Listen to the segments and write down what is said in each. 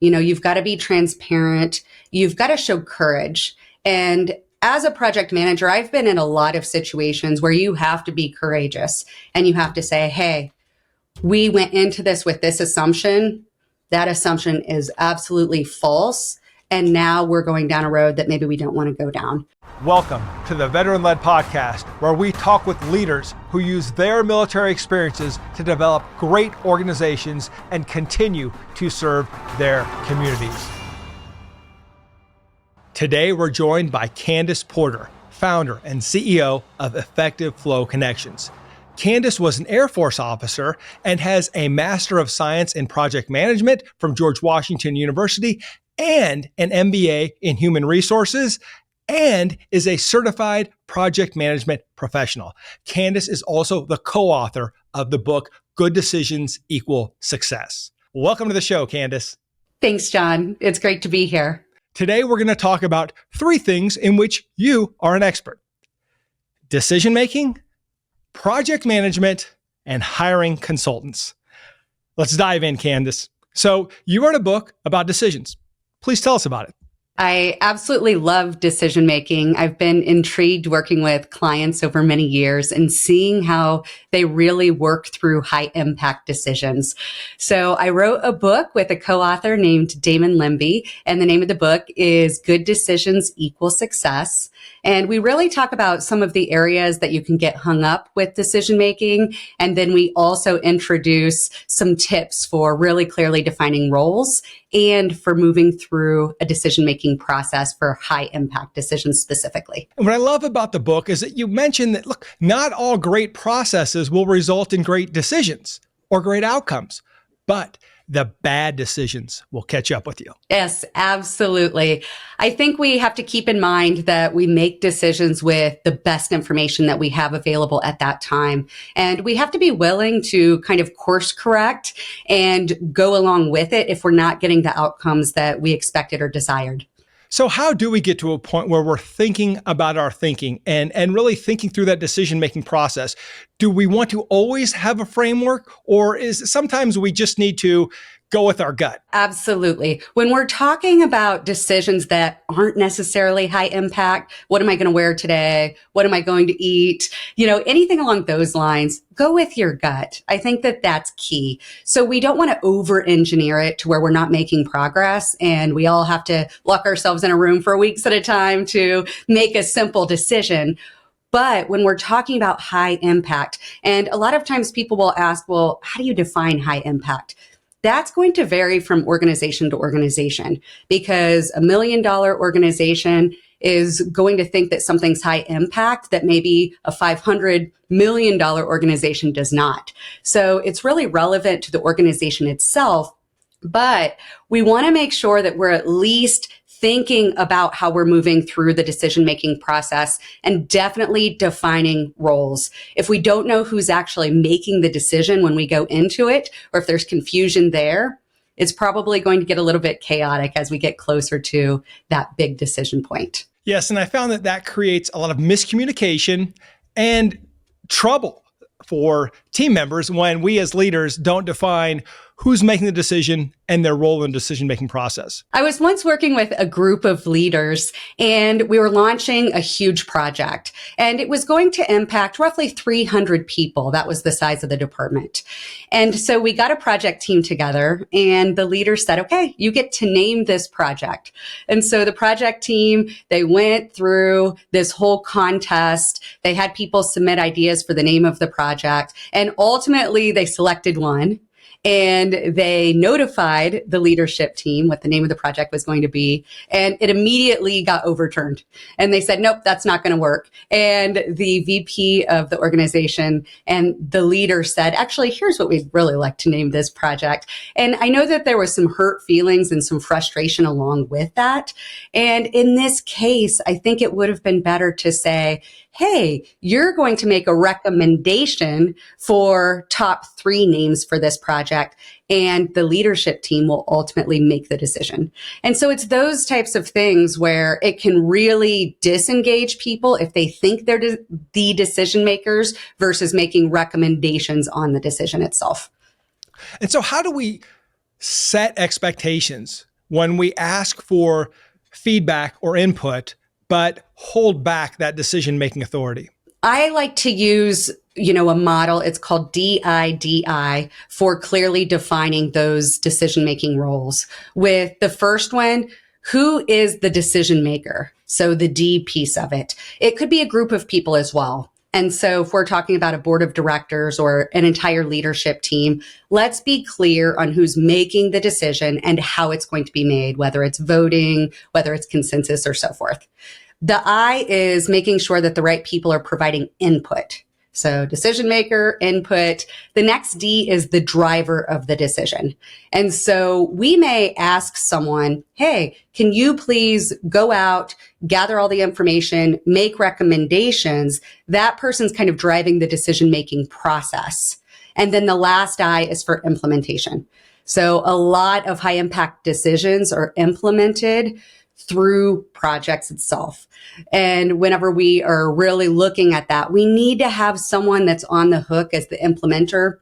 You've got to be transparent. You've got to show courage. And as a project manager, I've been in a lot of situations where you have to be courageous and you have to say, hey, we went into this with this assumption. That assumption is absolutely false. And now we're going down a road that maybe we don't want to go down. Welcome to the Veteran-Led Podcast, where we talk with leaders who use their military experiences to develop great organizations and continue to serve their communities. Today, we're joined by Kandis Porter, founder and CEO of Effective Flow Connections. Kandis was an Air Force officer and has a Master of Science in Project Management from George Washington University and an MBA in Human Resources, and is a certified project management professional. Kandis is also the co-author of the book, Good Decisions Equal Success. Welcome to the show, Kandis. Thanks, John. It's great to be here. Today, we're going to talk about three things in which you are an expert: decision-making, project management, and hiring consultants. Let's dive in, Kandis. So you wrote a book about decisions. Please tell us about it. I absolutely love decision making. I've been intrigued working with clients over many years and seeing how they really work through high impact decisions. So I wrote a book with a co-author named Damon Limby, and the name of the book is Good Decisions Equal Success. And we really talk about some of the areas that you can get hung up with decision making. And then we also introduce some tips for really clearly defining roles and for moving through a decision-making process for high impact decisions specifically. And what I love about the book is that you mentioned that, look, not all great processes will result in great decisions or great outcomes, but the bad decisions will catch up with you. Yes, absolutely. I think we have to keep in mind that we make decisions with the best information that we have available at that time. And we have to be willing to kind of course correct and go along with it if we're not getting the outcomes that we expected or desired. So how do we get to a point where we're thinking about our thinking and really thinking through that decision-making process? Do we want to always have a framework, or is sometimes we just need to go with our gut? Absolutely. When we're talking about decisions that aren't necessarily high impact, what am I going to wear today? What am I going to eat? Anything along those lines, go with your gut. I think that that's key. So we don't want to over-engineer it to where we're not making progress and we all have to lock ourselves in a room for weeks at a time to make a simple decision. But when we're talking about high impact, and a lot of times people will ask, well, how do you define high impact? That's going to vary from organization to organization, because $1 million organization is going to think that something's high impact that maybe a $500 million organization does not. So it's really relevant to the organization itself, but we want to make sure that we're at least thinking about how we're moving through the decision-making process and definitely defining roles. If we don't know who's actually making the decision when we go into it, or if there's confusion there, it's probably going to get a little bit chaotic as we get closer to that big decision point. Yes, and I found that creates a lot of miscommunication and trouble for team members when we as leaders don't define who's making the decision and their role in the decision-making process. I was once working with a group of leaders and we were launching a huge project, and it was going to impact roughly 300 people. That was the size of the department. And so we got a project team together and the leader said, okay, you get to name this project. And so the project team, they went through this whole contest. They had people submit ideas for the name of the project, and ultimately they selected one. And they notified the leadership team what the name of the project was going to be. And it immediately got overturned. And they said, nope, that's not going to work. And the VP of the organization and the leader said, actually, here's what we'd really like to name this project. And I know that there was some hurt feelings and some frustration along with that. And in this case, I think it would have been better to say, hey, you're going to make a recommendation for top 3 names for this project, and the leadership team will ultimately make the decision. And so it's those types of things where it can really disengage people if they think they're the decision makers versus making recommendations on the decision itself. And so how do we set expectations when we ask for feedback or input, but hold back that decision-making authority? I like to use, a model. It's called DIDI for clearly defining those decision-making roles. With the first one, who is the decision maker? So the D piece of it. It could be a group of people as well. And so if we're talking about a board of directors or an entire leadership team, let's be clear on who's making the decision and how it's going to be made, whether it's voting, whether it's consensus or so forth. The I is making sure that the right people are providing input. So decision maker, input. The next D is the driver of the decision. And so we may ask someone, hey, can you please go out, gather all the information, make recommendations? That person's kind of driving the decision-making process. And then the last I is for implementation. So a lot of high impact decisions are implemented through projects itself. And whenever we are really looking at that, we need to have someone that's on the hook as the implementer,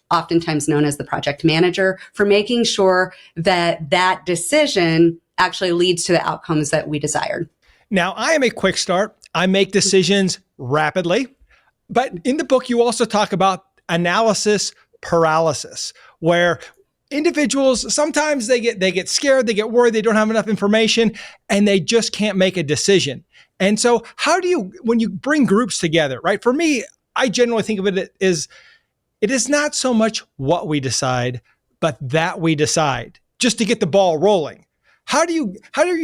oftentimes known as the project manager, for making sure that that decision actually leads to the outcomes that we desired. Now, I am a quick start. I make decisions rapidly. But in the book, you also talk about analysis paralysis, where individuals, sometimes they get scared, they get worried, they don't have enough information, and they just can't make a decision. And so how do you, when you bring groups together, right? For me, I generally think of it as, it is not so much what we decide, but that we decide, just to get the ball rolling. How are you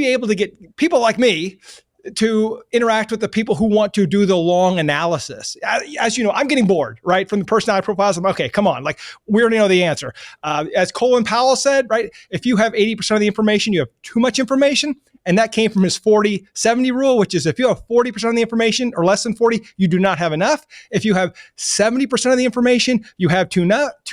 able to get people like me to interact with the people who want to do the long analysis? As you know, I'm getting bored, right? From the personality profiles, I'm okay, come on, like we already know the answer. As Colin Powell said, right? If you have 80% of the information, you have too much information. And that came from his 40-70 rule, which is if you have 40% of the information or less than 40, you do not have enough. If you have 70% of the information, you have too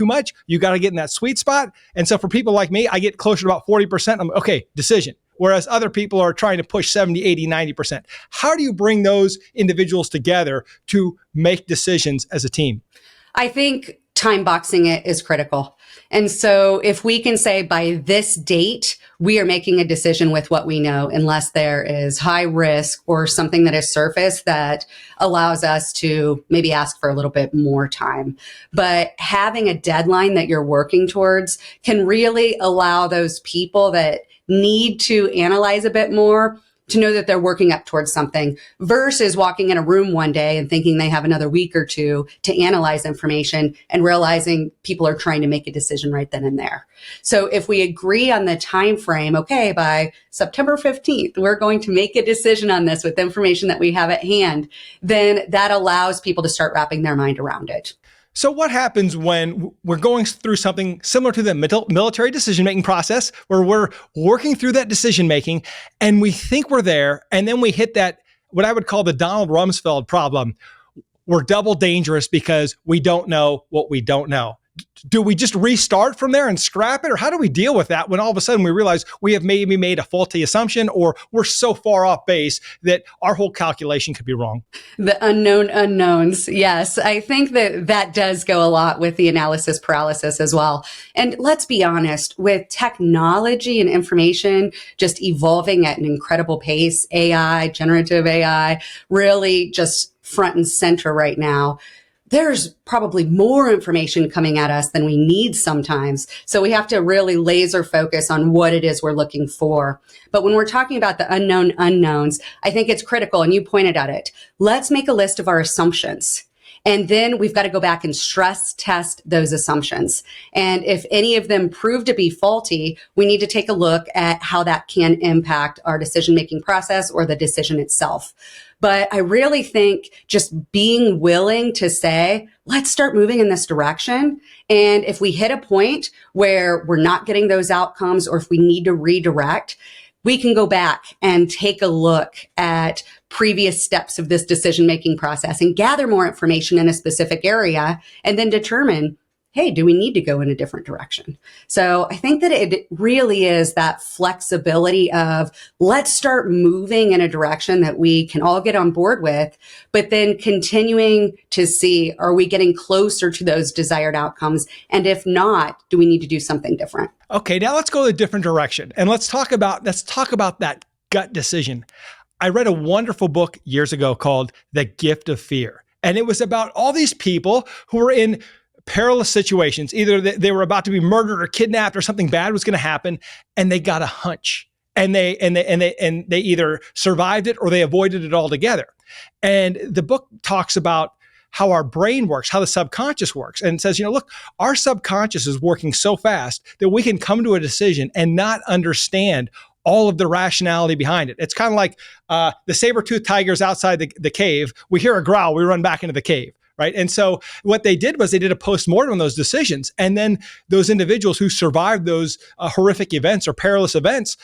much. You got to get in that sweet spot. And so for people like me, I get closer to about 40%. I'm okay, decision. Whereas other people are trying to push 70, 80, 90%. How do you bring those individuals together to make decisions as a team? I think time boxing it is critical. And so if we can say by this date, we are making a decision with what we know, unless there is high risk or something that has surfaced that allows us to maybe ask for a little bit more time. But having a deadline that you're working towards can really allow those people that need to analyze a bit more to know that they're working up towards something, versus walking in a room one day and thinking they have another week or two to analyze information and realizing people are trying to make a decision right then and there. So if we agree on the time frame, okay, by September 15th, we're going to make a decision on this with information that we have at hand, then that allows people to start wrapping their mind around it. So what happens when we're going through something similar to the military decision-making process, where we're working through that decision-making and we think we're there, and then we hit that, what I would call the Donald Rumsfeld problem? We're double dangerous because we don't know what we don't know. Do we just restart from there and scrap it? Or how do we deal with that when all of a sudden we realize we have maybe made a faulty assumption, or we're so far off base that our whole calculation could be wrong? The unknown unknowns. Yes, I think that does go a lot with the analysis paralysis as well. And let's be honest, with technology and information just evolving at an incredible pace, AI, generative AI, really just front and center right now, there's probably more information coming at us than we need sometimes. So we have to really laser focus on what it is we're looking for. But when we're talking about the unknown unknowns, I think it's critical, and you pointed at it. Let's make a list of our assumptions. And then we've got to go back and stress test those assumptions. And if any of them prove to be faulty, we need to take a look at how that can impact our decision-making process or the decision itself. But I really think just being willing to say, let's start moving in this direction. And if we hit a point where we're not getting those outcomes, or if we need to redirect, we can go back and take a look at previous steps of this decision-making process and gather more information in a specific area, and then determine, hey, do we need to go in a different direction? So I think that it really is that flexibility of let's start moving in a direction that we can all get on board with, but then continuing to see, are we getting closer to those desired outcomes? And if not, do we need to do something different? Okay, now let's go a different direction. And let's talk about that gut decision. I read a wonderful book years ago called The Gift of Fear. And it was about all these people who were in perilous situations. Either they were about to be murdered or kidnapped or something bad was going to happen, and they got a hunch. And they either survived it or they avoided it altogether. And the book talks about how our brain works, how the subconscious works. And it says, look, our subconscious is working so fast that we can come to a decision and not understand all of the rationality behind it. It's kind of like the saber-toothed tigers outside the cave. We hear a growl, we run back into the cave. Right. And so what they did was they did a postmortem on those decisions. And then those individuals who survived those horrific events or perilous events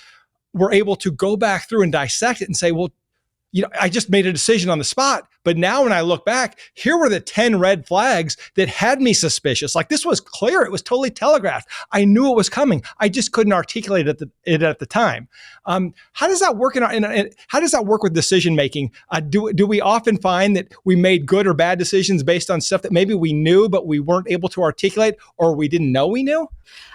were able to go back through and dissect it and say, well, I just made a decision on the spot. But now when I look back, here were the 10 red flags that had me suspicious. Like, this was clear. It was totally telegraphed. I knew it was coming. I just couldn't articulate it at the time. How does that work how does that work with decision making? Do we often find that we made good or bad decisions based on stuff that maybe we knew, but we weren't able to articulate, or we didn't know we knew?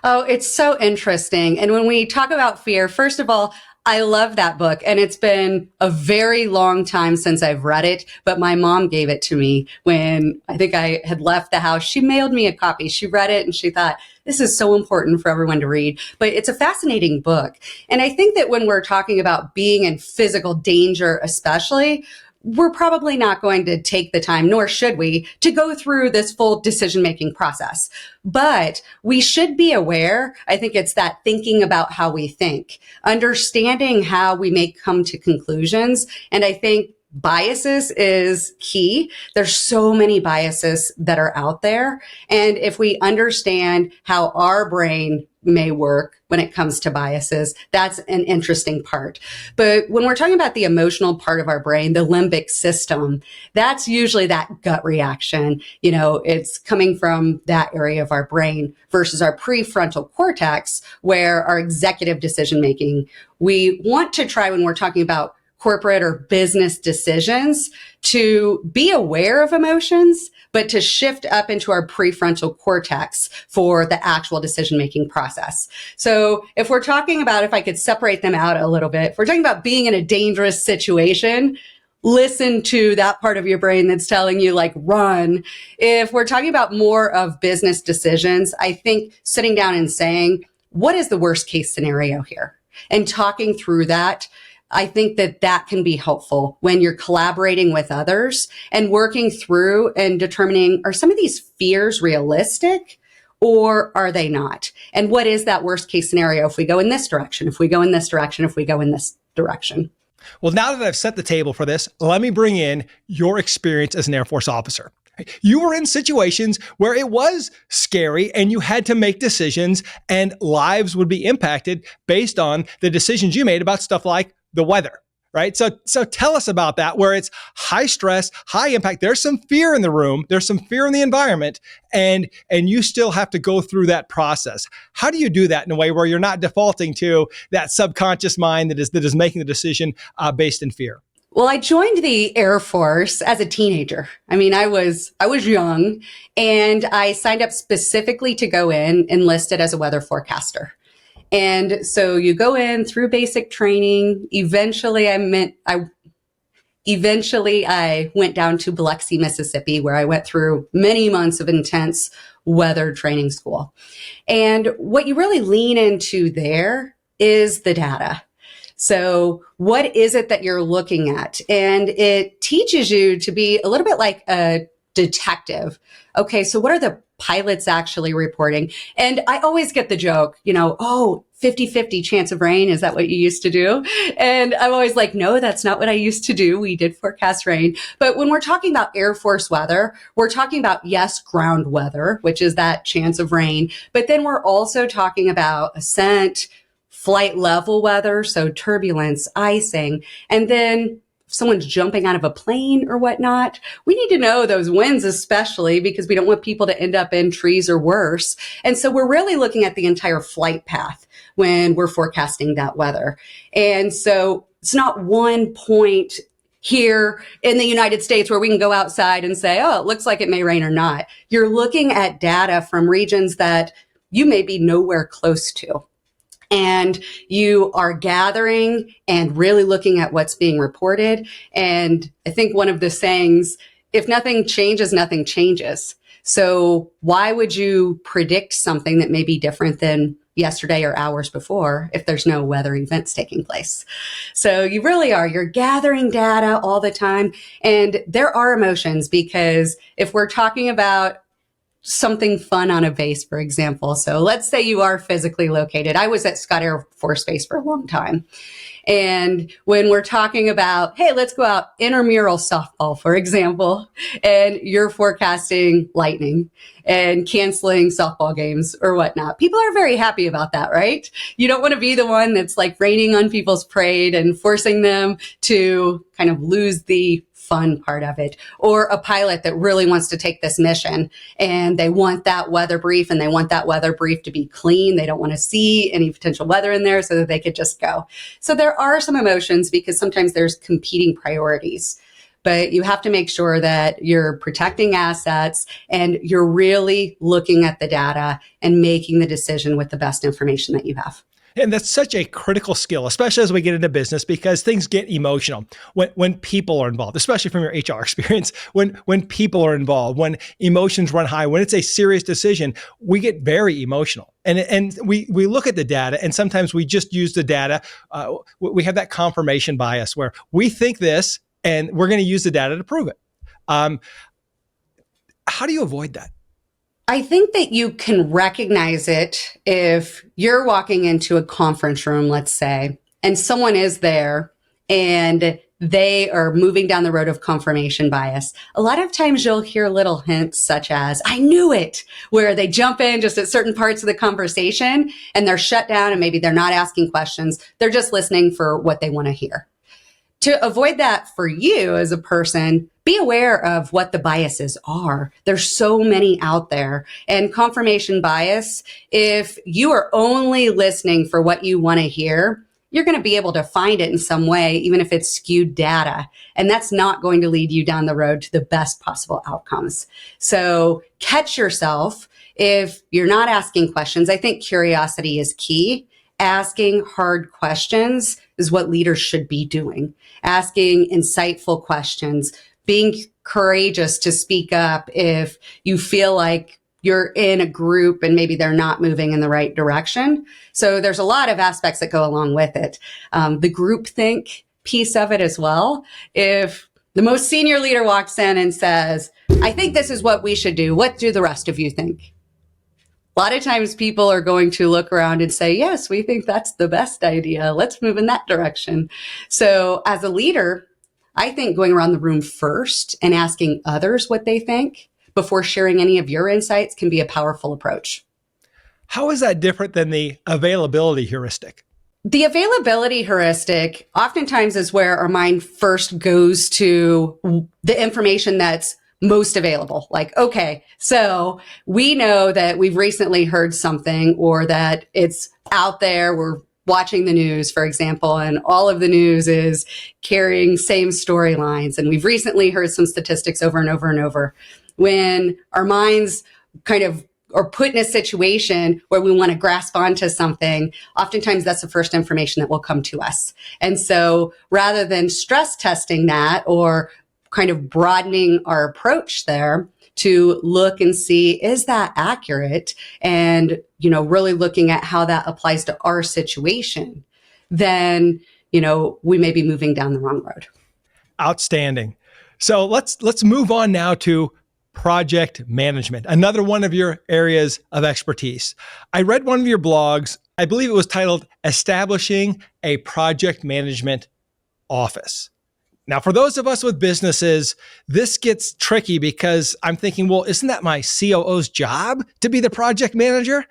Oh, it's so interesting. And when we talk about fear, first of all, I love that book, and it's been a very long time since I've read it, but my mom gave it to me when I think I had left the house. She mailed me a copy. She read it and she thought, this is so important for everyone to read. But it's a fascinating book. And I think that when we're talking about being in physical danger, especially, we're probably not going to take the time, nor should we, to go through this full decision-making process. But we should be aware. I think it's that thinking about how we think, understanding how we may come to conclusions. And I think biases is key. There's so many biases that are out there. And if we understand how our brain may work when it comes to biases, that's an interesting part. But when we're talking about the emotional part of our brain, the limbic system, that's usually that gut reaction. It's coming from that area of our brain versus our prefrontal cortex, where our executive decision making. We want to try, when we're talking about corporate or business decisions, to be aware of emotions, but to shift up into our prefrontal cortex for the actual decision-making process. So if we're talking about, if I could separate them out a little bit, if we're talking about being in a dangerous situation, listen to that part of your brain that's telling you, like, run. If we're talking about more of business decisions, I think sitting down and saying, what is the worst case scenario here? And talking through that, I think that can be helpful when you're collaborating with others and working through and determining, are some of these fears realistic or are they not? And what is that worst case scenario if we go in this direction, if we go in this direction, if we go in this direction? Well, now that I've set the table for this, let me bring in your experience as an Air Force officer. You were in situations where it was scary and you had to make decisions and lives would be impacted based on the decisions you made about stuff like the weather, right? So tell us about that, where it's high stress, high impact. There's some fear in the room. There's some fear in the environment, and you still have to go through that process. How do you do that in a way where you're not defaulting to that subconscious mind that is making the decision based in fear? Well, I joined the Air Force as a teenager. I mean, I was young, and I signed up specifically to go in, enlisted as a weather forecaster. And so you go in through basic training. Eventually I went down to Biloxi, Mississippi, where I went through many months of intense weather training school. And what you really lean into there is the data. So what is it that you're looking at? And it teaches you to be a little bit like a detective. Okay, so what are the pilots actually reporting? And I always get the joke, 50-50 chance of rain. Is that what you used to do? And I'm always like, no, that's not what I used to do. We did forecast rain. But when we're talking about Air Force weather, we're talking about, yes, ground weather, which is that chance of rain. But then we're also talking about ascent, flight level weather, so turbulence, icing, and then someone's jumping out of a plane or whatnot, we need to know those winds, especially because we don't want people to end up in trees or worse. And so we're really looking at the entire flight path when we're forecasting that weather. And so it's not one point here in the United States where we can go outside and say, oh, it looks like it may rain or not. You're looking at data from regions that you may be nowhere close to. And you are gathering and really looking at what's being reported. And I think one of the sayings, if nothing changes, nothing changes. So why would you predict something that may be different than yesterday or hours before if there's no weather events taking place? So you really are, you're gathering data all the time. And there are emotions, because if we're talking about something fun on a base, for example. So let's say you are physically located. I was at Scott Air Force Base for a long time. And when we're talking about, hey, let's go out intramural softball, for example, and you're forecasting lightning and canceling softball games or whatnot, people are very happy about that, right? You don't want to be the one that's like raining on people's parade and forcing them to kind of lose the fun part of it, or a pilot that really wants to take this mission and they want that weather brief, and they want that weather brief to be clean. They don't want to see any potential weather in there so that they could just go. So there are some emotions because sometimes there's competing priorities, but you have to make sure that you're protecting assets and you're really looking at the data and making the decision with the best information that you have. And that's such a critical skill, especially as we get into business, because things get emotional when people are involved, especially from your HR experience. When people are involved, when emotions run high, when it's a serious decision, we get very emotional. And we look at the data, and sometimes we just use the data. We have that confirmation bias where we think this, and we're going to use the data to prove it. How do you avoid that? I think that you can recognize it if you're walking into a conference room, let's say, and someone is there and they are moving down the road of confirmation bias. A lot of times you'll hear little hints such as, I knew it, where they jump in just at certain parts of the conversation and they're shut down and maybe they're not asking questions. They're just listening for what they want to hear. To avoid that for you as a person, be aware of what the biases are. There's so many out there. And confirmation bias, if you are only listening for what you want to hear, you're going to be able to find it in some way, even if it's skewed data. And that's not going to lead you down the road to the best possible outcomes. So catch yourself if you're not asking questions. I think curiosity is key. Asking hard questions is what leaders should be doing. Asking insightful questions, being courageous to speak up if you feel like you're in a group and maybe they're not moving in the right direction. So there's a lot of aspects that go along with it. The groupthink piece of it as well. If the most senior leader walks in and says, I think this is what we should do, what do the rest of you think? A lot of times people are going to look around and say, yes, we think that's the best idea. Let's move in that direction. So as a leader, I think going around the room first and asking others what they think before sharing any of your insights can be a powerful approach. How is that different than the availability heuristic? The availability heuristic oftentimes is where our mind first goes to the information that's most available. Like, okay, so we know that we've recently heard something or that it's out there. We're watching the news, for example, and all of the news is carrying same storylines. And we've recently heard some statistics over and over and over. When our minds kind of are put in a situation where we want to grasp onto something, oftentimes that's the first information that will come to us. And so rather than stress testing that or kind of broadening our approach there to look and see, is that accurate? And, really looking at how that applies to our situation, then, we may be moving down the wrong road. Outstanding. So let's move on now to project management, another one of your areas of expertise. I read one of your blogs, I believe it was titled Establishing a Project Management Office. Now, for those of us with businesses, this gets tricky because I'm thinking, well, isn't that my COO's job to be the project manager?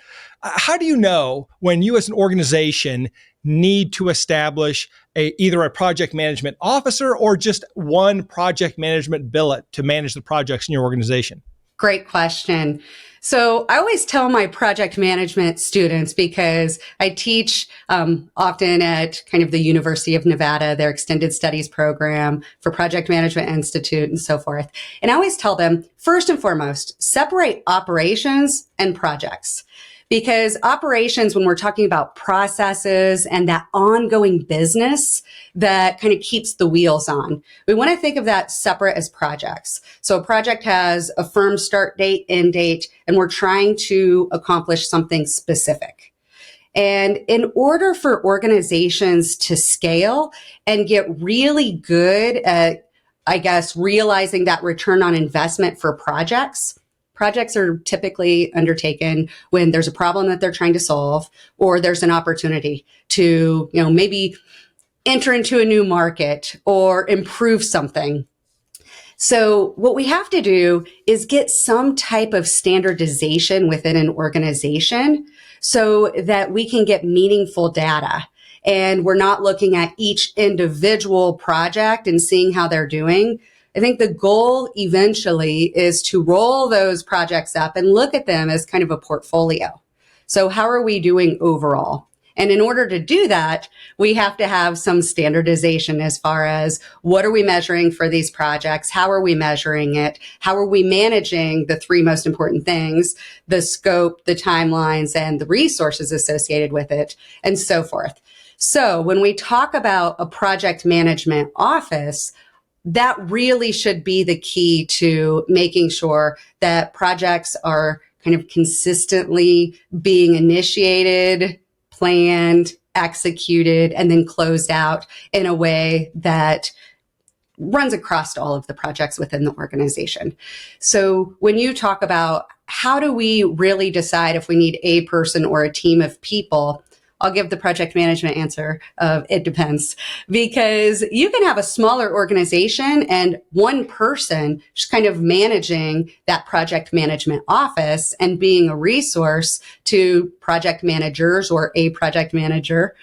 How do you know when you as an organization need to establish either a project management officer or just one project management billet to manage the projects in your organization? Great question. So I always tell my project management students, because I teach often at kind of the University of Nevada, their extended studies program for Project Management Institute and so forth. And I always tell them, first and foremost, separate operations and projects. Because operations, when we're talking about processes and that ongoing business that kind of keeps the wheels on, we want to think of that separate as projects. So a project has a firm start date, end date, and we're trying to accomplish something specific. And in order for organizations to scale and get really good at, I guess, realizing that return on investment for projects are typically undertaken when there's a problem that they're trying to solve, or there's an opportunity to, maybe enter into a new market or improve something. So what we have to do is get some type of standardization within an organization so that we can get meaningful data. And we're not looking at each individual project and seeing how they're doing. I think the goal eventually is to roll those projects up and look at them as kind of a portfolio. So how are we doing overall? And in order to do that, we have to have some standardization as far as what are we measuring for these projects? How are we measuring it? How are we managing the three most important things, the scope, the timelines, and the resources associated with it, and so forth. So when we talk about a project management office, that really should be the key to making sure that projects are kind of consistently being initiated, planned, executed, and then closed out in a way that runs across all of the projects within the organization. So when you talk about how do we really decide if we need a person or a team of people, I'll give the project management answer of it depends, because you can have a smaller organization and one person just kind of managing that project management office and being a resource to project managers or a project manager.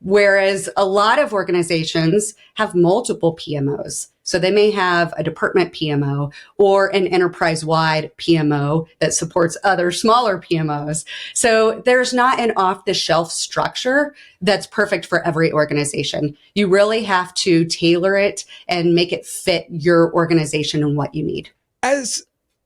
Whereas a lot of organizations have multiple PMOs. So they may have a department PMO or an enterprise-wide PMO that supports other smaller PMOs. So there's not an off-the-shelf structure that's perfect for every organization. You really have to tailor it and make it fit your organization and what you need. As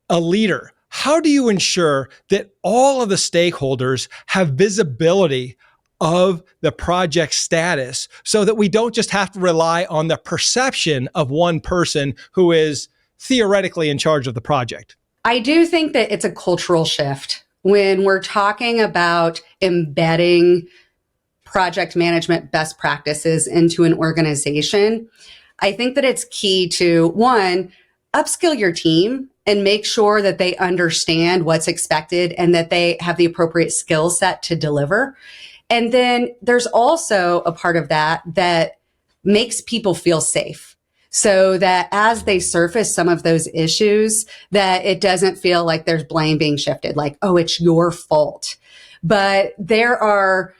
a leader, how do you ensure that all of the stakeholders have visibility of the project status so that we don't just have to rely on the perception of one person who is theoretically in charge of the project? I do think that it's a cultural shift when we're talking about embedding project management best practices into an organization. I think that it's key to, one, upskill your team and make sure that they understand what's expected and that they have the appropriate skill set to deliver. And then there's also a part of that makes people feel safe, so that as they surface some of those issues, that it doesn't feel like there's blame being shifted, like, oh, it's your fault. But there are,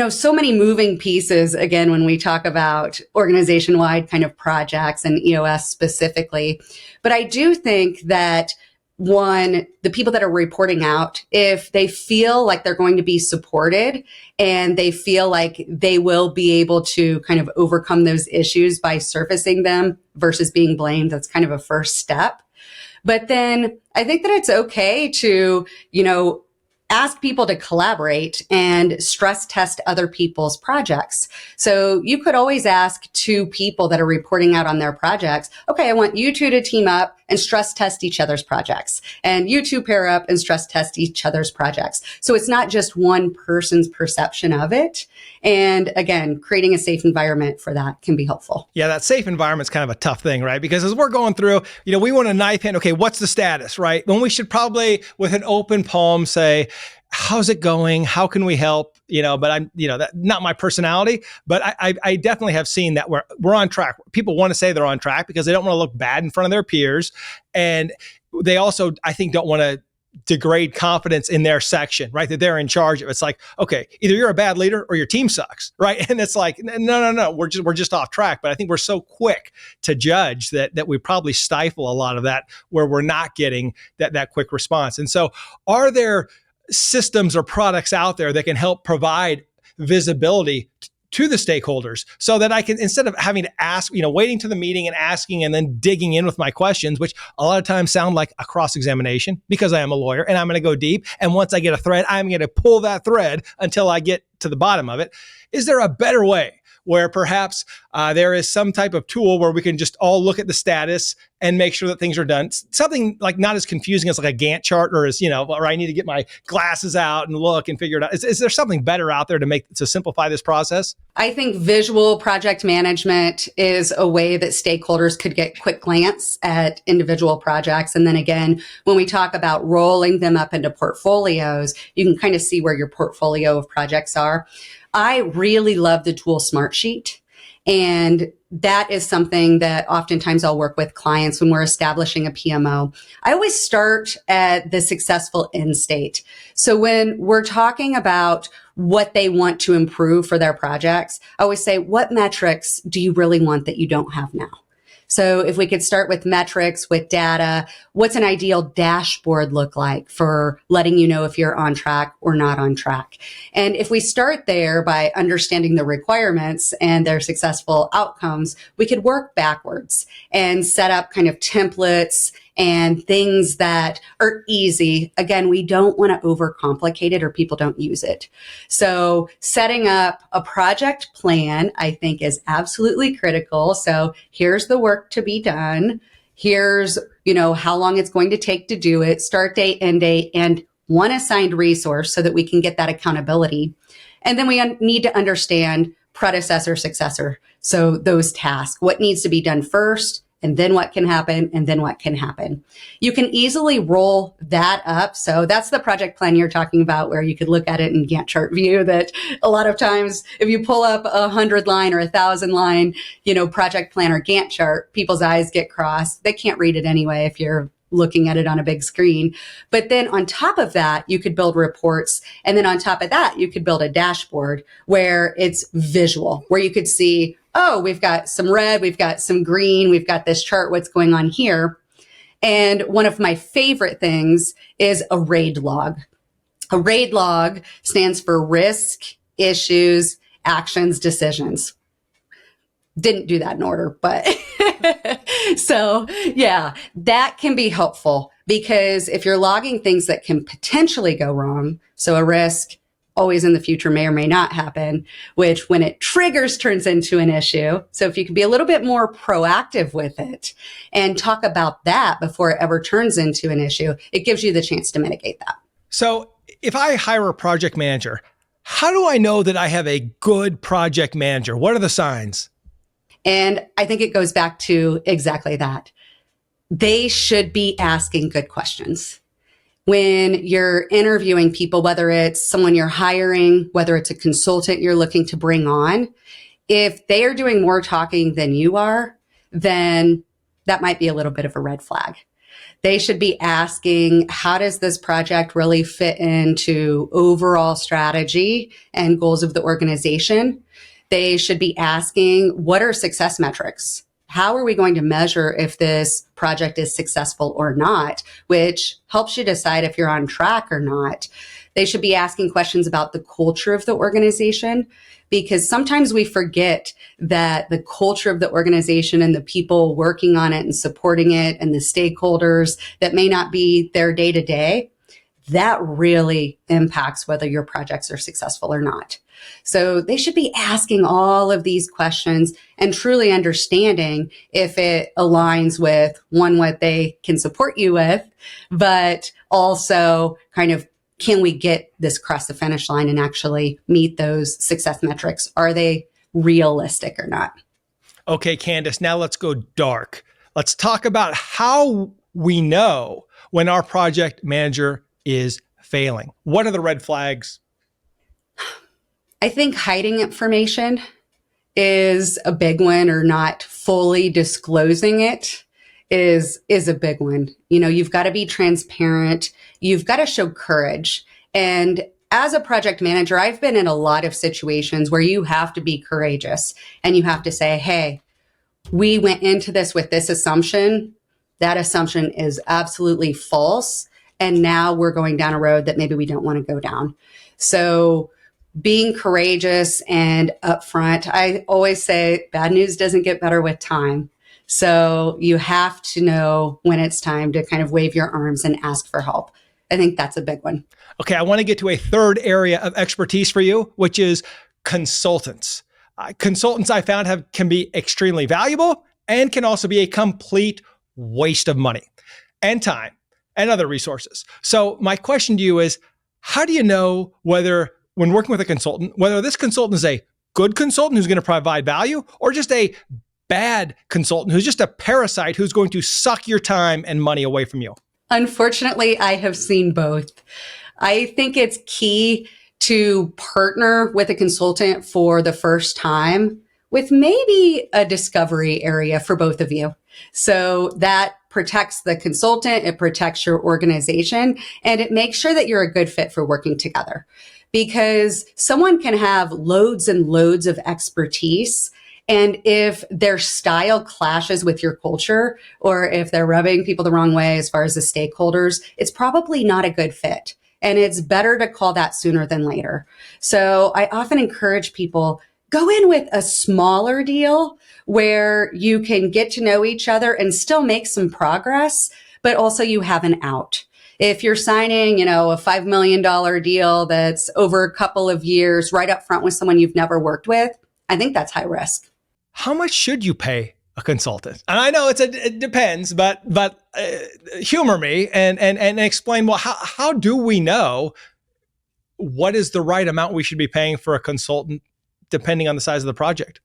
so many moving pieces, again, when we talk about organization-wide kind of projects and EOS specifically. But I do think that one, the people that are reporting out, if they feel like they're going to be supported and they feel like they will be able to kind of overcome those issues by surfacing them versus being blamed, that's kind of a first step. But then I think that it's okay to, ask people to collaborate and stress test other people's projects. So you could always ask two people that are reporting out on their projects, okay, I want you two to team up and stress test each other's projects. And you two pair up and stress test each other's projects. So it's not just one person's perception of it. And again, creating a safe environment for that can be helpful. Yeah, that safe environment is kind of a tough thing, right? Because as we're going through, we want to knife in, okay, what's the status, right? When we should probably, with an open palm, say, how's it going? How can we help? But I'm, that's not my personality, but I definitely have seen that we're on track. People want to say they're on track because they don't want to look bad in front of their peers. And they also, I think, don't want to degrade confidence in their section, right? That they're in charge of. It's like, okay, either you're a bad leader or your team sucks, right? And it's like, no, we're just off track. But I think we're so quick to judge that we probably stifle a lot of that, where we're not getting that quick response. And so, are there systems or products out there that can help provide visibility to the stakeholders, so that I can, instead of having to ask, waiting to the meeting and asking and then digging in with my questions, which a lot of times sound like a cross-examination, because I am a lawyer and I'm going to go deep. And once I get a thread, I'm going to pull that thread until I get to the bottom of it. Is there a better way where perhaps there is some type of tool where we can just all look at the status and make sure that things are done? Something like not as confusing as like a Gantt chart, or as, where I need to get my glasses out and look and figure it out. Is there something better out there to simplify this process? I think visual project management is a way that stakeholders could get quick glance at individual projects. And then again, when we talk about rolling them up into portfolios, you can kind of see where your portfolio of projects are. I really love the tool Smartsheet. And that is something that oftentimes I'll work with clients when we're establishing a PMO. I always start at the successful end state. So when we're talking about what they want to improve for their projects, I always say, what metrics do you really want that you don't have now? So if we could start with metrics, with data, what's an ideal dashboard look like for letting you know if you're on track or not on track? And if we start there by understanding the requirements and their successful outcomes, we could work backwards and set up kind of templates and things that are easy. Again, we don't want to overcomplicate it or people don't use it. So setting up a project plan, I think, is absolutely critical. So here's the work to be done. Here's, how long it's going to take to do it, start date, end date, and one assigned resource so that we can get that accountability. And then we need to understand predecessor, successor. So those tasks, what needs to be done first, and then what can happen, and then what can happen. You can easily roll that up. So that's the project plan you're talking about, where you could look at it in Gantt chart view, that a lot of times if you pull up 100-line or 1,000-line, project plan or Gantt chart, people's eyes get crossed. They can't read it anyway if you're looking at it on a big screen. But then on top of that, you could build reports. And then on top of that, you could build a dashboard where it's visual, where you could see, oh, we've got some red, we've got some green, we've got this chart, what's going on here. And one of my favorite things is a RAID log. A RAID log stands for risk, issues, actions, decisions. Didn't do that in order, but so yeah, that can be helpful, because if you're logging things that can potentially go wrong, so a risk always in the future may or may not happen, which when it triggers turns into an issue. So if you can be a little bit more proactive with it and talk about that before it ever turns into an issue, it gives you the chance to mitigate that. So if I hire a project manager, how do I know that I have a good project manager? What are the signs? And I think it goes back to exactly that. They should be asking good questions. When you're interviewing people, whether it's someone you're hiring, whether it's a consultant you're looking to bring on, if they are doing more talking than you are, then that might be a little bit of a red flag. They should be asking, how does this project really fit into overall strategy and goals of the organization? They should be asking, what are success metrics? How are we going to measure if this project is successful or not, which helps you decide if you're on track or not. They should be asking questions about the culture of the organization, because sometimes we forget that the culture of the organization and the people working on it and supporting it and the stakeholders that may not be there day to day, that really impacts whether your projects are successful or not. So they should be asking all of these questions and truly understanding if it aligns with, one, what they can support you with, but also kind of, can we get this across the finish line and actually meet those success metrics? Are they realistic or not? Okay, Kandis, now let's go dark. Let's talk about how we know when our project manager is failing. What are the red flags? I think hiding information is a big one, or not fully disclosing it is a big one. You've got to be transparent. You've got to show courage. And as a project manager, I've been in a lot of situations where you have to be courageous and you have to say, hey, we went into this with this assumption. That assumption is absolutely false. And now we're going down a road that maybe we don't want to go down. So being courageous and upfront, I always say bad news doesn't get better with time. So you have to know when it's time to kind of wave your arms and ask for help. I think that's a big one. Okay, I want to get to a third area of expertise for you, which is consultants. Consultants I found can be extremely valuable and can also be a complete waste of money and time and other resources. So my question to you is, how do you know whether, when working with a consultant, whether this consultant is a good consultant who's going to provide value or just a bad consultant who's just a parasite who's going to suck your time and money away from you? Unfortunately, I have seen both. I think it's key to partner with a consultant for the first time with maybe a discovery area for both of you. So that protects the consultant, it protects your organization, and it makes sure that you're a good fit for working together. Because someone can have loads and loads of expertise, and if their style clashes with your culture, or if they're rubbing people the wrong way as far as the stakeholders, it's probably not a good fit. And it's better to call that sooner than later. So I often encourage people, go in with a smaller deal where you can get to know each other and still make some progress, but also you have an out. If you're signing, a $5 million deal that's over a couple of years right up front with someone you've never worked with, I think that's high risk. How much should you pay a consultant? And I know it depends, but humor me and explain, well, how do we know what is the right amount we should be paying for a consultant depending on the size of the project?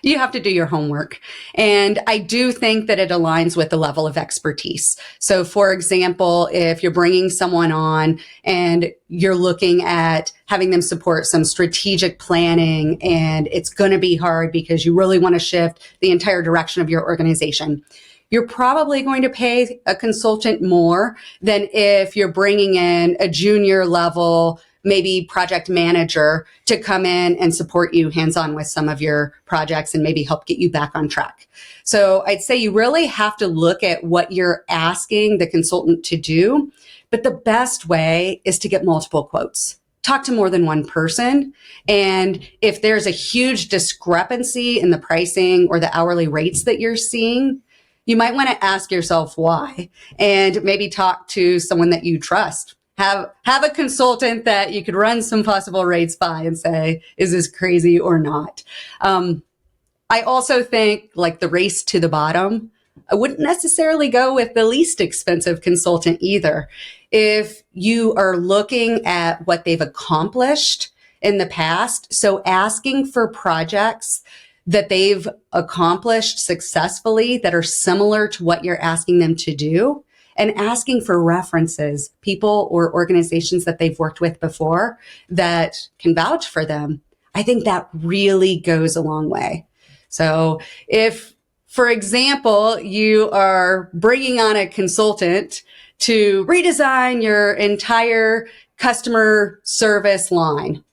You have to do your homework. And I do think that it aligns with the level of expertise. So for example, if you're bringing someone on and you're looking at having them support some strategic planning, and it's going to be hard because you really want to shift the entire direction of your organization, you're probably going to pay a consultant more than if you're bringing in a junior level, maybe project manager, to come in and support you hands-on with some of your projects and maybe help get you back on track. So I'd say you really have to look at what you're asking the consultant to do, but the best way is to get multiple quotes. Talk to more than one person. And if there's a huge discrepancy in the pricing or the hourly rates that you're seeing, you might want to ask yourself why, and maybe talk to someone that you trust. Have a consultant that you could run some possible rates by and say, is this crazy or not? I also think, like the race to the bottom, I wouldn't necessarily go with the least expensive consultant either. If you are looking at what they've accomplished in the past, so asking for projects that they've accomplished successfully that are similar to what you're asking them to do, and asking for references, people or organizations that they've worked with before that can vouch for them, I think that really goes a long way. So if, for example, you are bringing on a consultant to redesign your entire customer service line,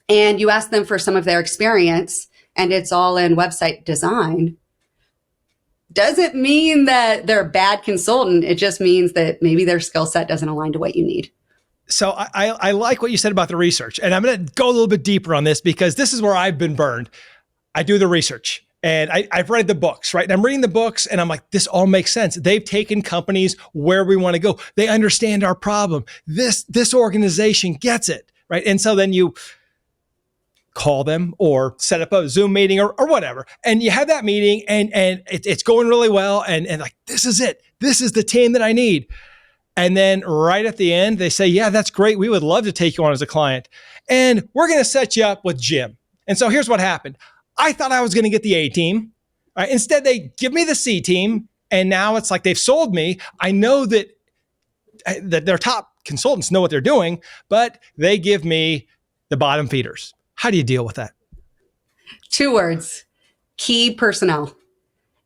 and you ask them for some of their experience, and it's all in website design, doesn't mean that they're a bad consultant. It just means that maybe their skill set doesn't align to what you need. So I like what you said about the research, and I'm going to go a little bit deeper on this because this is where I've been burned. I do the research and I've read the books, right? And I'm reading the books and I'm like, this all makes sense. They've taken companies where we want to go. They understand our problem. This organization gets it, right? And so then you call them or set up a Zoom meeting or whatever. And you have that meeting and it's going really well. And like, this is it. This is the team that I need. And then right at the end, they say, yeah, that's great. We would love to take you on as a client. And we're going to set you up with Jim. And so here's what happened. I thought I was going to get the A team. Right? Instead, they give me the C team. And now it's like they've sold me. I know that their top consultants know what they're doing, but they give me the bottom feeders. How do you deal with that? 2 words: key personnel.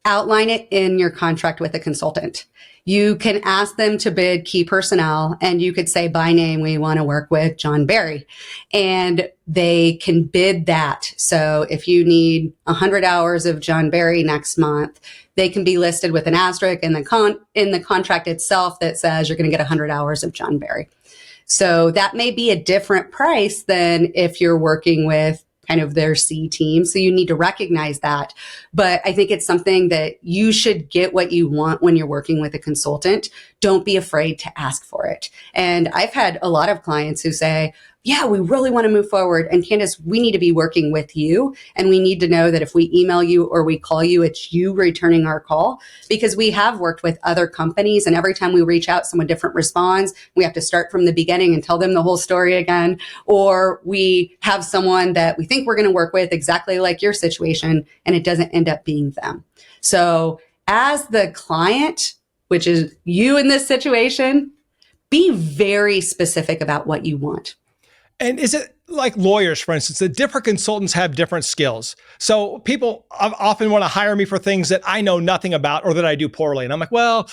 Outline it in your contract with a consultant. You can ask them to bid key personnel, and you could say by name, we want to work with John Barry, and they can bid that. So if you need 100 hours of John Barry next month, they can be listed with an asterisk in the contract itself that says you're going to get 100 hours of John Barry. So that may be a different price than if you're working with kind of their C team. So you need to recognize that. But I think it's something that you should get what you want when you're working with a consultant. Don't be afraid to ask for it. And I've had a lot of clients who say, yeah, we really want to move forward. And Kandis, we need to be working with you. And we need to know that if we email you or we call you, it's you returning our call, because we have worked with other companies. And every time we reach out, someone different responds. We have to start from the beginning and tell them the whole story again. Or we have someone that we think we're going to work with exactly like your situation, and it doesn't end up being them. So as the client, which is you in this situation, be very specific about what you want. And is it like lawyers, for instance, that different consultants have different skills? So people often want to hire me for things that I know nothing about or that I do poorly. And I'm like, well,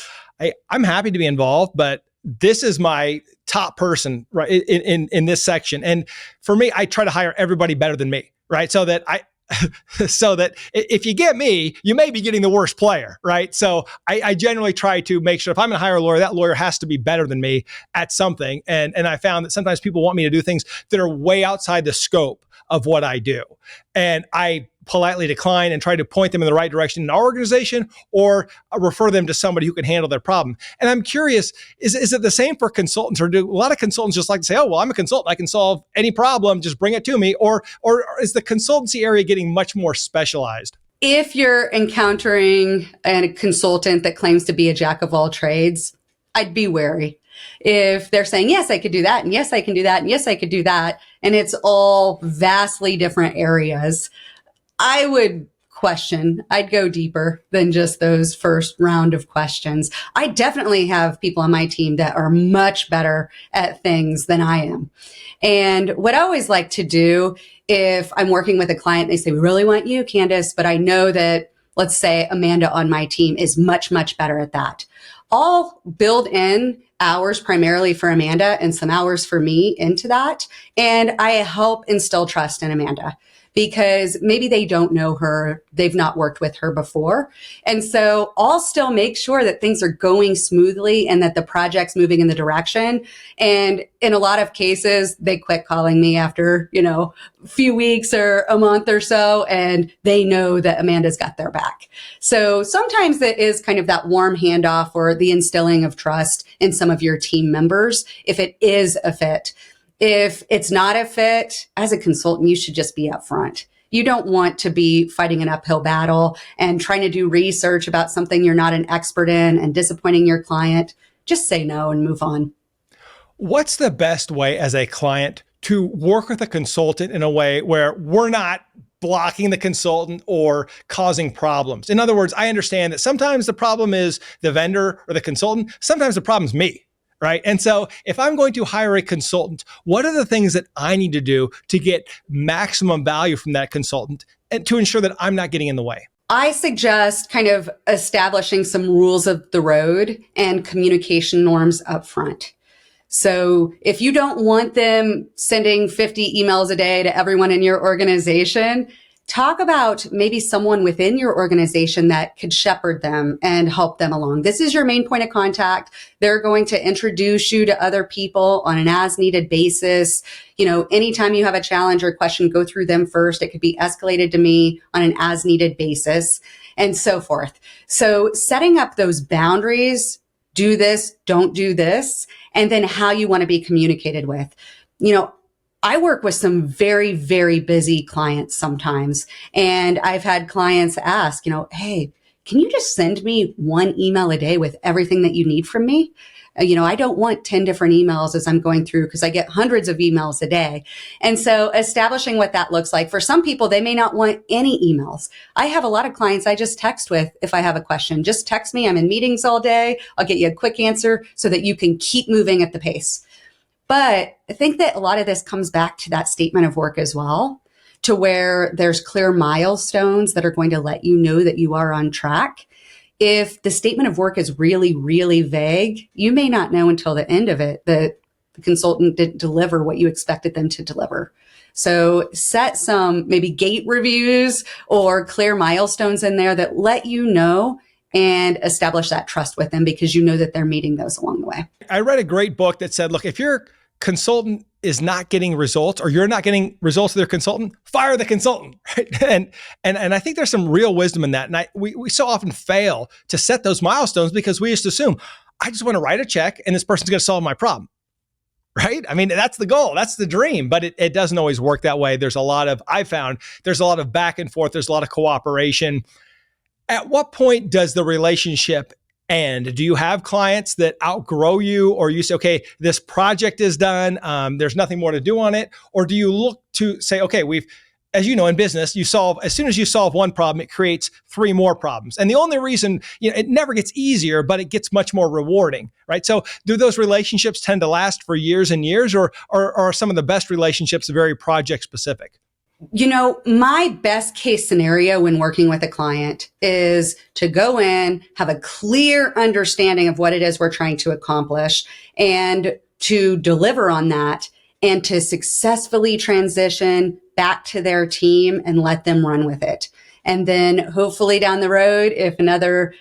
I'm happy to be involved, but this is my top person, right, in this section. And for me, I try to hire everybody better than me, right? So that if you get me, you may be getting the worst player, right? So I generally try to make sure if I'm going to hire a lawyer, that lawyer has to be better than me at something. And I found that sometimes people want me to do things that are way outside the scope of what I do. And I politely decline and try to point them in the right direction in our organization, or refer them to somebody who can handle their problem. And I'm curious, is it the same for consultants, or do a lot of consultants just like to say, oh, well, I'm a consultant, I can solve any problem, just bring it to me? Or is the consultancy area getting much more specialized? If you're encountering a consultant that claims to be a jack of all trades, I'd be wary. If they're saying, yes, I could do that, and yes, I can do that, and yes, I could do that, and it's all vastly different areas, I would question. I'd go deeper than just those first round of questions. I definitely have people on my team that are much better at things than I am. And what I always like to do, if I'm working with a client, they say, we really want you, Kandis, but I know that, let's say, Amanda on my team is much, much better at that. I'll build in hours primarily for Amanda and some hours for me into that. And I help instill trust in Amanda, because maybe they don't know her, they've not worked with her before. And so I'll still make sure that things are going smoothly and that the project's moving in the direction. And in a lot of cases, they quit calling me after, a few weeks or a month or so, and they know that Amanda's got their back. So sometimes it is kind of that warm handoff or the instilling of trust in some of your team members, if it is a fit. If it's not a fit, as a consultant, you should just be upfront. You don't want to be fighting an uphill battle and trying to do research about something you're not an expert in and disappointing your client. Just say no and move on. What's the best way as a client to work with a consultant in a way where we're not blocking the consultant or causing problems? In other words, I understand that sometimes the problem is the vendor or the consultant. Sometimes the problem is me. Right. And so if I'm going to hire a consultant, what are the things that I need to do to get maximum value from that consultant and to ensure that I'm not getting in the way? I suggest kind of establishing some rules of the road and communication norms up front. So if you don't want them sending 50 emails a day to everyone in your organization, talk about maybe someone within your organization that could shepherd them and help them along. This is your main point of contact. They're going to introduce you to other people on an as-needed basis. Anytime you have a challenge or question, go through them first. It could be escalated to me on an as-needed basis, and so forth. So setting up those boundaries, do this, don't do this, and then how you want to be communicated with. I work with some very, very busy clients sometimes. And I've had clients ask, hey, can you just send me one email a day with everything that you need from me? I don't want 10 different emails as I'm going through, because I get hundreds of emails a day. And so establishing what that looks like. For some people, they may not want any emails. I have a lot of clients I just text with if I have a question. Just text me. I'm in meetings all day. I'll get you a quick answer so that you can keep moving at the pace. But I think that a lot of this comes back to that statement of work as well. to where there's clear milestones that are going to let you know that you are on track. If the statement of work is really, really vague, you may not know until the end of it that the consultant didn't deliver what you expected them to deliver. So set some maybe gate reviews or clear milestones in there that let you know and establish that trust with them, because you know that they're meeting those along the way. I read a great book that said, look, if your consultant is not getting results or you're not getting results with their consultant, fire the consultant. Right? And I think there's some real wisdom in that. And we so often fail to set those milestones because we just assume, I just want to write a check and this person's going to solve my problem. Right? I mean, that's the goal. That's the dream, but it doesn't always work that way. I found there's a lot of back and forth. There's a lot of cooperation. At what point does the relationship end? Do you have clients that outgrow you, or you say, okay, this project is done, there's nothing more to do on it? Or do you look to say, okay, as you know, in business, as soon as you solve one problem, it creates 3 more problems. And the only reason, it never gets easier, but it gets much more rewarding, right? So do those relationships tend to last for years and years, or are some of the best relationships very project specific? My best case scenario when working with a client is to go in, have a clear understanding of what it is we're trying to accomplish, and to deliver on that, and to successfully transition back to their team and let them run with it. And then hopefully down the road, if another,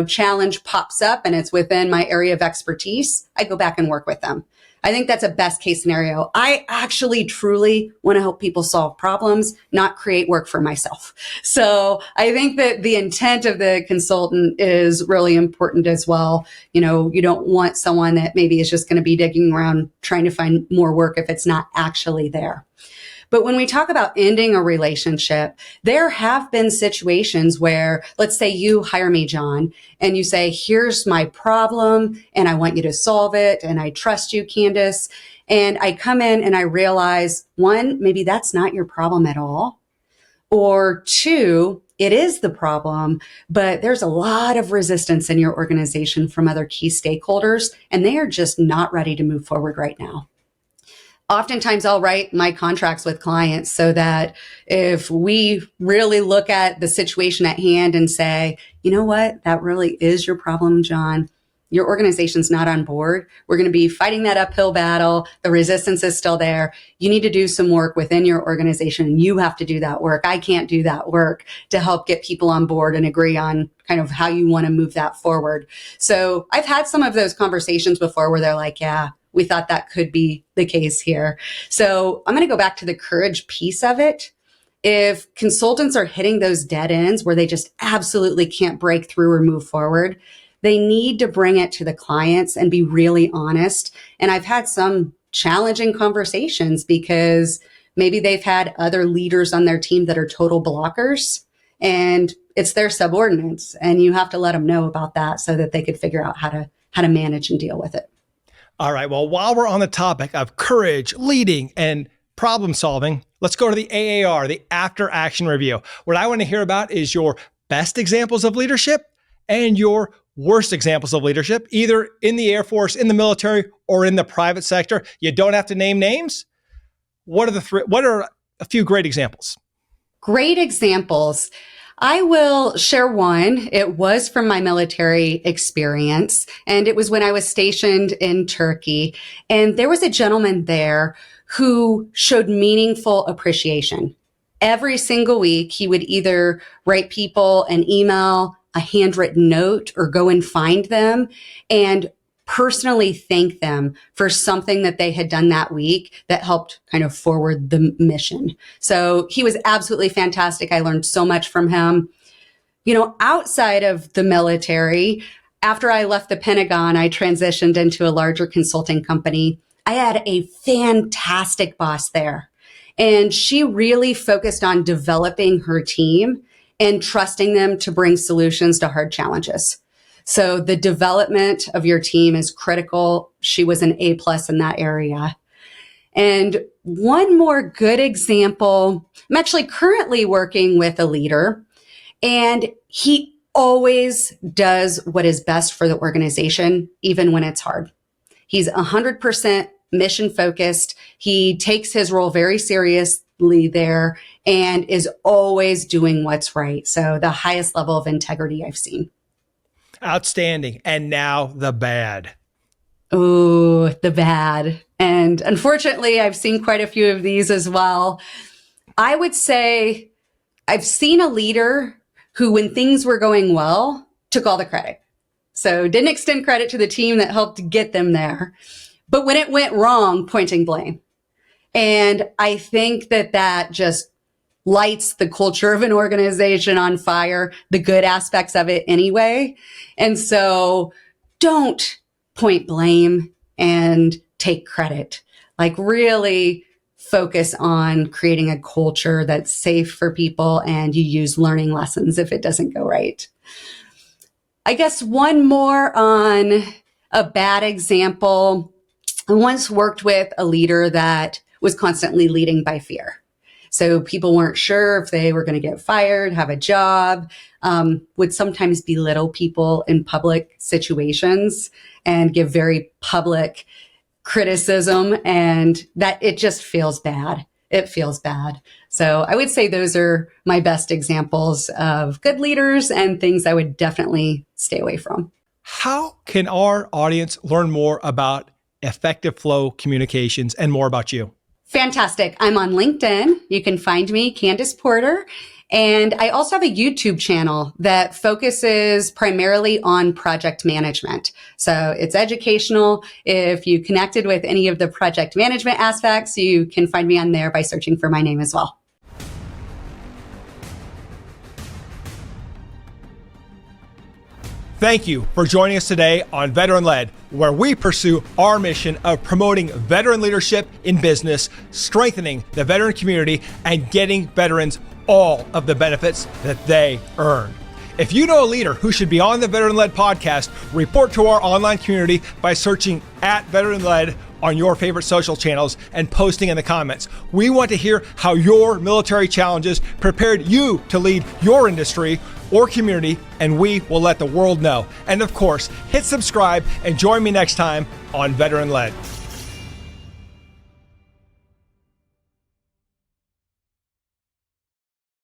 challenge pops up and it's within my area of expertise, I go back and work with them. I think that's a best case scenario. I actually truly want to help people solve problems, not create work for myself. So I think that the intent of the consultant is really important as well. You don't want someone that maybe is just going to be digging around trying to find more work if it's not actually there. But when we talk about ending a relationship, there have been situations where, let's say you hire me, John, and you say, here's my problem and I want you to solve it. And I trust you, Kandis. And I come in and I realize, 1, maybe that's not your problem at all. Or 2, it is the problem, but there's a lot of resistance in your organization from other key stakeholders, and they are just not ready to move forward right now. Oftentimes I'll write my contracts with clients so that if we really look at the situation at hand and say, you know what, that really is your problem, John. Your organization's not on board. We're going to be fighting that uphill battle. The resistance is still there. You need to do some work within your organization. You have to do that work. I can't do that work to help get people on board and agree on kind of how you want to move that forward. So I've had some of those conversations before where they're like, yeah, we thought that could be the case here. So I'm going to go back to the courage piece of it. If consultants are hitting those dead ends where they just absolutely can't break through or move forward, they need to bring it to the clients and be really honest. And I've had some challenging conversations because maybe they've had other leaders on their team that are total blockers, and it's their subordinates. And you have to let them know about that so that they could figure out how to manage and deal with it. All right. Well, while we're on the topic of courage, leading, and problem solving, let's go to the AAR, the after action review. What I want to hear about is your best examples of leadership and your worst examples of leadership, either in the Air Force, in the military, or in the private sector. You don't have to name names. What are a few great examples? Great examples. I will share one. It was from my military experience, and it was when I was stationed in Turkey. And there was a gentleman there who showed meaningful appreciation. Every single week, he would either write people an email, a handwritten note, or go and find them and personally thank them for something that they had done that week that helped kind of forward the mission. So he was absolutely fantastic. I learned so much from him. Outside of the military, after I left the Pentagon, I transitioned into a larger consulting company. I had a fantastic boss there, and she really focused on developing her team and trusting them to bring solutions to hard challenges. So the development of your team is critical. She was an A+ in that area. And one more good example, I'm actually currently working with a leader, and he always does what is best for the organization, even when it's hard. He's 100% mission focused. He takes his role very serious. there and is always doing what's right. So the highest level of integrity I've seen. Outstanding. And now the bad. Oh, the bad. And unfortunately, I've seen quite a few of these as well. I would say I've seen a leader who, when things were going well, took all the credit. So didn't extend credit to the team that helped get them there. But when it went wrong, pointing blame. And I think that just lights the culture of an organization on fire, the good aspects of it anyway. And so don't point blame and take credit. Like, really focus on creating a culture that's safe for people, and you use learning lessons if it doesn't go right. I guess one more on a bad example. I once worked with a leader that was constantly leading by fear. So people weren't sure if they were going to get fired, have a job, would sometimes belittle people in public situations and give very public criticism, and that it just feels bad. It feels bad. So I would say those are my best examples of good leaders and things I would definitely stay away from. How can our audience learn more about effective flow communications and more about you? Fantastic. I'm on LinkedIn. You can find me, Kandis Porter. And I also have a YouTube channel that focuses primarily on project management. So it's educational. If you connected with any of the project management aspects, you can find me on there by searching for my name as well. Thank you for joining us today on Veteran Led, where we pursue our mission of promoting veteran leadership in business, strengthening the veteran community, and getting veterans all of the benefits that they earn. If you know a leader who should be on the Veteran Led podcast, report to our online community by searching @Veteran Led on your favorite social channels and posting in the comments. We want to hear how your military challenges prepared you to lead your industry or community, and we will let the world know. And of course, hit subscribe and join me next time on Veteran Led.